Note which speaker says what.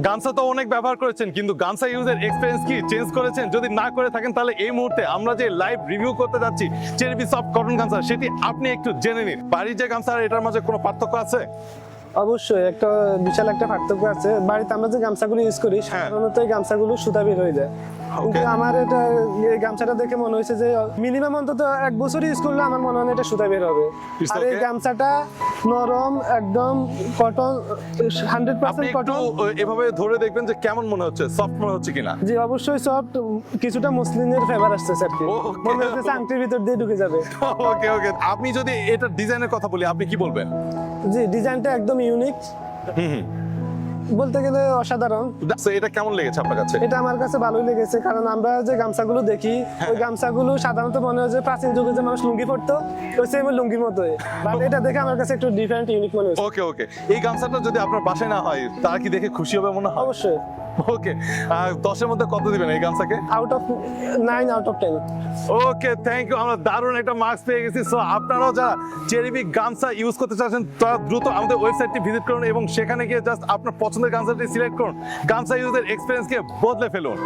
Speaker 1: গামছা তো অনেক ব্যবহার করেছেন, কিন্তু গামছা ইউজের এক্সপেরিয়েন্স কি চেঞ্জ করেছেন? যদি না করে থাকেন তাহলে এই মুহূর্তে আমরা যে লাইভ রিভিউ করতে যাচ্ছি চেরিবি সফট কটন গামছা, সেটি আপনি একটু জেনে নিন। বাড়ির যে গামছা আর এটার মাঝে কোনো পার্থক্য আছে?
Speaker 2: অবশ্যই একটা বিশাল একটা পার্থক্য আছে। বাড়িতে আমরা যে গামছাগুলো ইউজ করি সাধারণত এই গামছাগুলো সুতা বের হয়ে যায়, কিন্তু আমার এটা এই গামছাটা দেখে মনে হয়েছে যে মিনিমাম অন্তত 1 বছর ইউজ করলে আমার মনে হয় এটা সুতা বের হবে। আর এই গামছাটা নরম একদম কটন,
Speaker 1: আপনি
Speaker 2: 100%
Speaker 1: একটু
Speaker 2: কটন।
Speaker 1: এভাবে ধরে দেখবেন যে কেমন মনে হচ্ছে, সফট মনে হচ্ছে কিনা।
Speaker 2: জি অবশ্যই সফট, কিছুটা মসলিনের ফেভার আসছে আর কি,
Speaker 1: Okay.
Speaker 2: মনে হচ্ছে আংটির ভিতর দিয়ে ঢুকে যাবে।
Speaker 1: ওকে ওকে, আপনি যদি এটা ডিজাইনের কথা বলি আপনি কি বলবেন?
Speaker 2: জি ডিজাইনটা একদম ইউনিক, বলতে গেলে অসাধারণ।
Speaker 1: So, এটা কেমন লেগেছে আপনার কাছে?
Speaker 2: এটা আমার কাছে ভালোই লেগেছে, কারণ আমরা যে গামছাগুলো দেখি ওই গামছাগুলো সাধারণত মনে হয় যে প্রাচীন যুগে যে মানুষ লুঙ্গি পরতো ওই সেম লুঙ্গির মতোই, বাট এটা দেখে আমার কাছে একটু ডিফারেন্ট ইউনিক মনে হচ্ছে।
Speaker 1: ওকে ওকে, এই গামছাটা যদি আপনার বাসায় না হয় তারা কি দেখে খুশি হবে মনে হয়?
Speaker 2: অবশ্যই।
Speaker 1: ওকে, 10-এর মধ্যে কত দিবেন এই গামছাকে?
Speaker 2: Out of 9 out of 10।
Speaker 1: Okay, thank you. আমরা দারুণ একটা মার্কস পেয়ে গেছি। সো আপনারাও যারা চেরিবি গামছা ইউজ করতে চাচ্ছেন তারা দ্রুত আমাদের ওয়েবসাইটটি ভিজিট করুন এবং সেখানে গিয়ে জাস্ট আপনার পছন্দের গামছাটি সিলেক্ট করুন। গামছা ইউজের এক্সপিরিয়েন্সকে বদলে ফেলুন।